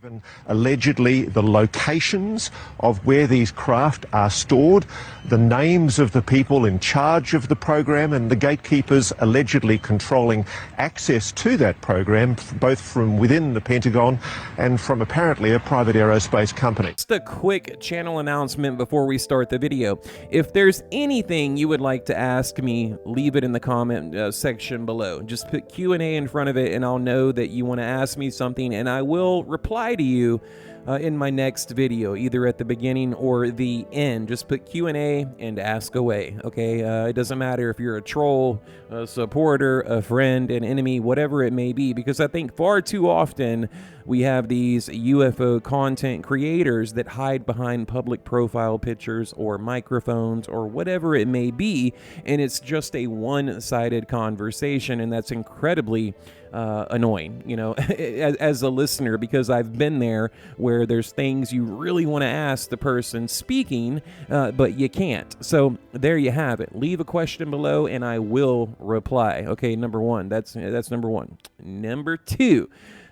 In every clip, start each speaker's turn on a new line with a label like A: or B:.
A: Given allegedly the locations of where these craft are stored, the names of the people in charge of the program, and the gatekeepers allegedly controlling access to that program, both from within the Pentagon and from apparently a private aerospace company.
B: Just a quick channel announcement before we start the video. If there's anything you would like to ask me, leave it in the comment section below. Just put Q&A in front of it and I'll know that you want to ask me something, and I will reply to you in my next video, either at the beginning or the end. Just put Q&A and ask away, okay? It doesn't matter if you're a troll, a supporter, a friend, an enemy, whatever it may be, because I think far too often we have these UFO content creators that hide behind public profile pictures or microphones or whatever it may be, and it's just a one-sided conversation, and that's incredibly annoying, you know, as a listener, because I've been there where there's things you really want to ask the person speaking, but you can't. So there you have it. Leave a question below and I will reply. Okay, number one. That's number one. Number two,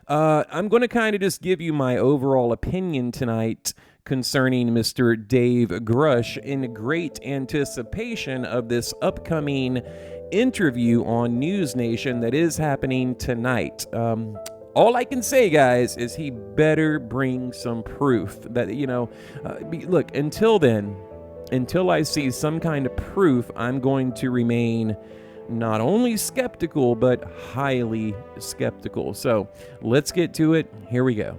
B: I'm going to kind of just give you my overall opinion tonight concerning Mr. Dave Grusch, in great anticipation of this upcoming interview on News Nation that is happening tonight. All I can say, guys, is he better bring some proof that, you know, look, until then, until I see some kind of proof, I'm going to remain not only skeptical, but highly skeptical. So let's get to it. Here we go.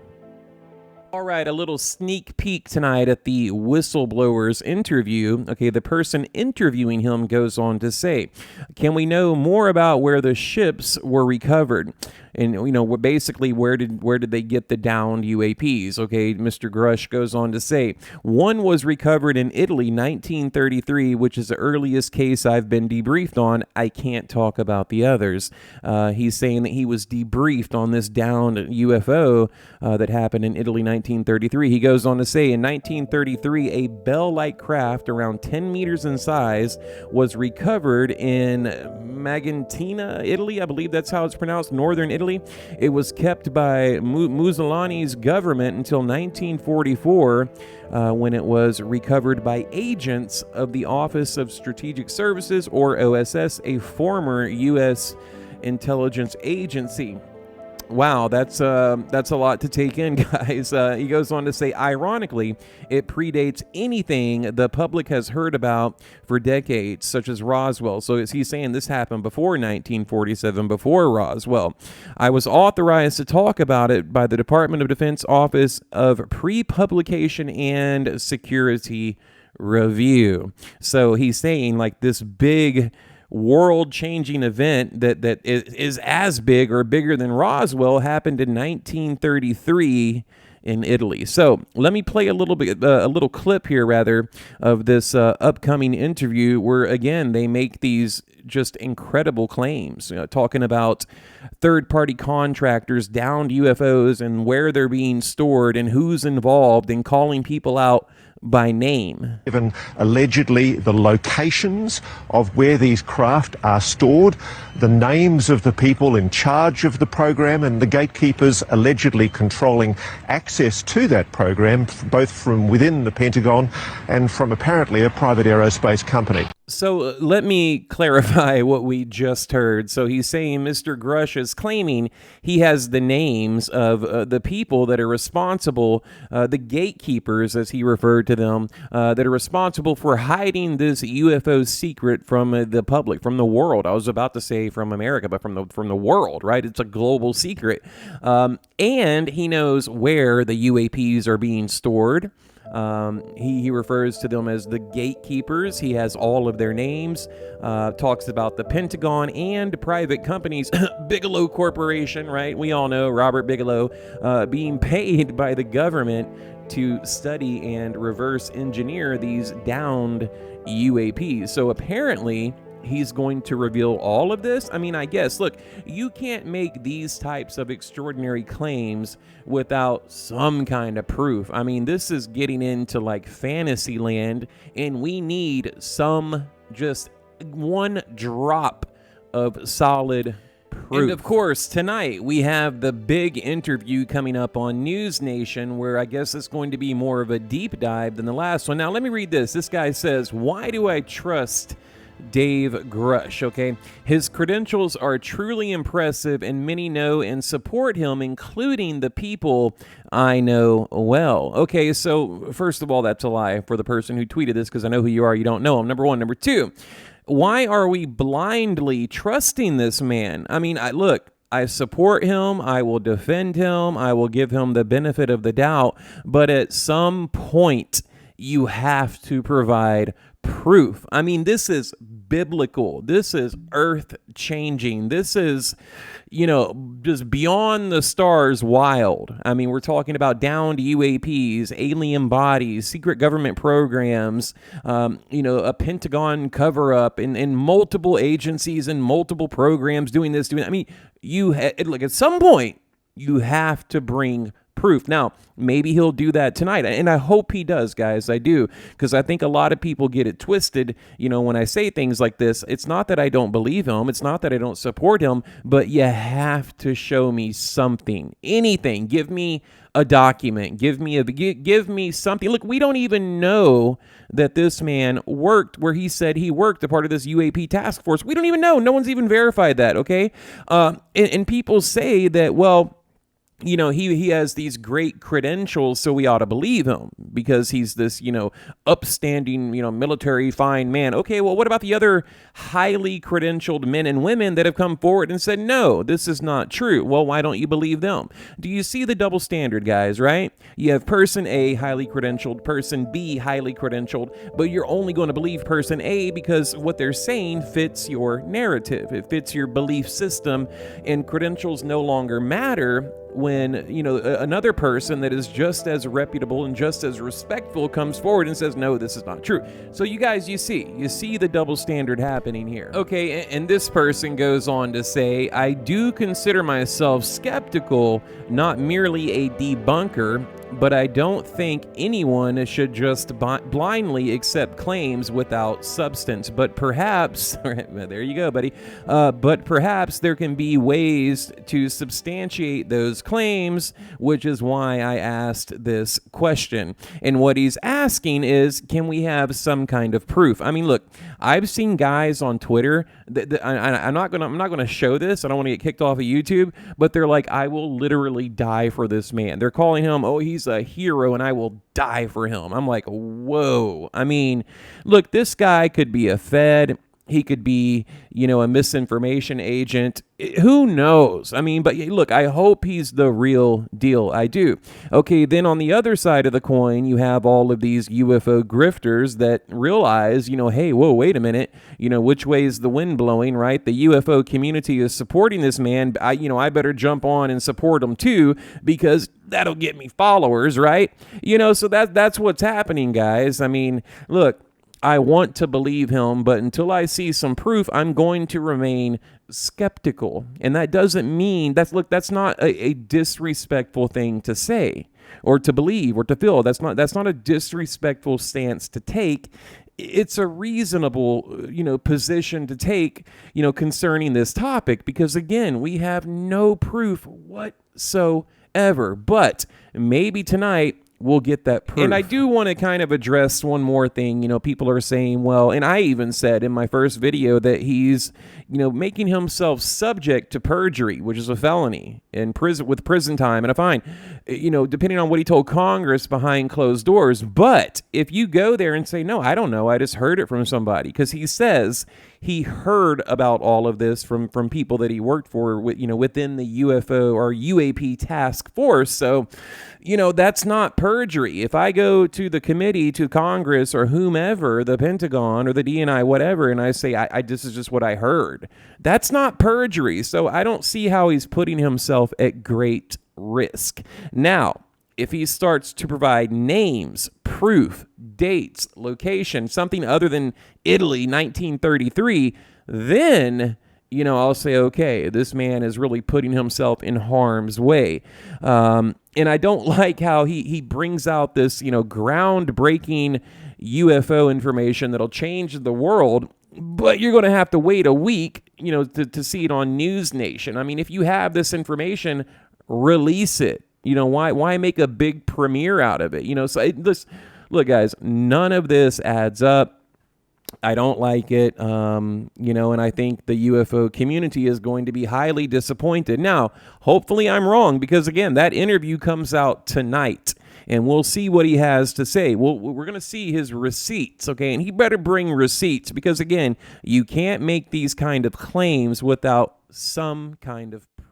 B: All right, a little sneak peek tonight at the Whistleblower's interview. Okay, the person interviewing him goes on to say, can we know more about where the ships were recovered? And, you know, basically, where did they get the downed UAPs? Okay, Mr. Grusch goes on to say, one was recovered in Italy, 1933, which is the earliest case I've been debriefed on. I can't talk about the others. He's saying that he was debriefed on this downed UFO that happened in Italy, 1933. He goes on to say, in 1933, a bell-like craft around 10 meters in size was recovered in Magentina, Italy. I believe that's how it's pronounced, northern Italy. It was kept by Mussolini's government until 1944, when it was recovered by agents of the Office of Strategic Services, or OSS, a former U.S. intelligence agency. Wow, that's a lot to take in, guys. He goes on to say, ironically, it predates anything the public has heard about for decades, such as Roswell. So he's saying this happened before 1947, before Roswell. I was authorized to talk about it by the Department of Defense Office of Pre-Publication and Security Review. So he's saying, like, this big world-changing event that is as big or bigger than Roswell happened in 1933 in Italy. So let me play a little clip here, rather, of this upcoming interview where, again, they make these just incredible claims, talking about third-party contractors, downed UFOs, and where they're being stored and who's involved, and calling people out by name.
A: Given allegedly the locations of where these craft are stored, the names of the people in charge of the program, and the gatekeepers allegedly controlling access to that program, both from within the Pentagon and from apparently a private aerospace company.
B: So let me clarify what we just heard. So he's saying Mr. Grusch is claiming he has the names of the people that are responsible, the gatekeepers, as he referred to them, that are responsible for hiding this UFO secret from the public, from the world. I was about to say from America, but from the world, right? It's a global secret. And he knows where the UAPs are being stored. He refers to them as the gatekeepers. He has all of their names, talks about the Pentagon and private companies, Bigelow Corporation, right? We all know Robert Bigelow, being paid by the government to study and reverse engineer these downed UAPs. So apparently he's going to reveal all of this. I mean, I guess, look, you can't make these types of extraordinary claims without some kind of proof. I mean, this is getting into like fantasy land, and we need some, just one drop of solid proof. And of course, tonight we have the big interview coming up on News Nation, where I guess it's going to be more of a deep dive than the last one. Now, let me read this. This guy says, "Why do I trust Dave Grusch?" Okay, his credentials are truly impressive, and many know and support him, including the people I know well. Okay, so first of all, that's a lie for the person who tweeted this, because I know who you are. You don't know him. Number one. Number two, why are we blindly trusting this man? I mean, I support him. I will defend him. I will give him the benefit of the doubt. But at some point, you have to provide proof. I mean, this is biblical. This is earth-changing. This is, just beyond the stars wild. I mean, we're talking about down to UAPs, alien bodies, secret government programs, a Pentagon cover-up, and multiple agencies and multiple programs doing this. I mean, look, at some point, you have to bring proof. Now, maybe he'll do that tonight, and I hope he does, guys. I do, because I think a lot of people get it twisted. When I say things like this, it's not that I don't believe him, it's not that I don't support him, but you have to show me something, anything. Give me a document, give me something. Look, we don't even know that this man worked where he said he worked, a part of this UAP task force. We don't even know. No one's even verified that. Okay, and people say that, well, he has these great credentials, so we ought to believe him because he's this, upstanding, military fine man. Okay, well, what about the other highly credentialed men and women that have come forward and said, no, this is not true? Well, why don't you believe them? Do you see the double standard, guys, right? You have person A, highly credentialed, person B, highly credentialed, but you're only going to believe person A because what they're saying fits your narrative. It fits your belief system, and credentials no longer matter when, another person that is just as reputable and just as respectful comes forward and says, no, this is not true. So you guys, you see the double standard happening here. Okay, and this person goes on to say, I do consider myself skeptical, not merely a debunker, but I don't think anyone should just blindly accept claims without substance. But perhaps, there you go, buddy, but perhaps there can be ways to substantiate those claims, which is why I asked this question. And what he's asking is, can we have some kind of proof? I mean, look, I've seen guys on Twitter I'm not gonna show this. I don't want to get kicked off of YouTube, but they're like, I will literally die for this man. They're calling him, oh, he's a hero, and I will die for him. I'm like, whoa. I mean, look, this guy could be a Fed. He could be, a misinformation agent. Who knows? I mean, but look, I hope he's the real deal. I do. Okay, then on the other side of the coin, you have all of these UFO grifters that realize, hey, whoa, wait a minute. Which way is the wind blowing, right? The UFO community is supporting this man. I better jump on and support him too, because that'll get me followers, right? So that's what's happening, guys. I mean, look, I want to believe him, but until I see some proof, I'm going to remain skeptical. And that doesn't mean that's not a disrespectful thing to say or to believe or to feel. That's not a disrespectful stance to take. It's a reasonable, position to take, concerning this topic, because again, we have no proof whatsoever. But maybe tonight we'll get that proof. And I do want to kind of address one more thing. People are saying, well, and I even said in my first video that he's, making himself subject to perjury, which is a felony in prison with prison time and a fine, depending on what he told Congress behind closed doors. But if you go there and say, no, I don't know, I just heard it from somebody, because he says he heard about all of this from people that he worked for, within the UFO or UAP task force. So, that's not perjury. If I go to the committee, to Congress, or whomever, the Pentagon or the DNI, whatever, and I say, this is just what I heard, that's not perjury. So I don't see how he's putting himself at great risk. Now, if he starts to provide names, proof, dates, location, something other than Italy 1933, then I'll say, okay, this man is really putting himself in harm's way. And I don't like how he brings out this, groundbreaking UFO information that'll change the world, but you're going to have to wait a week, to see it on News Nation. I mean, if you have this information, release it. Why make a big premiere out of it? Look, guys, none of this adds up. I don't like it, and I think the UFO community is going to be highly disappointed. Now, hopefully I'm wrong, because, again, that interview comes out tonight, and we'll see what he has to say. We're going to see his receipts, okay? And he better bring receipts, because, again, you can't make these kind of claims without some kind of proof.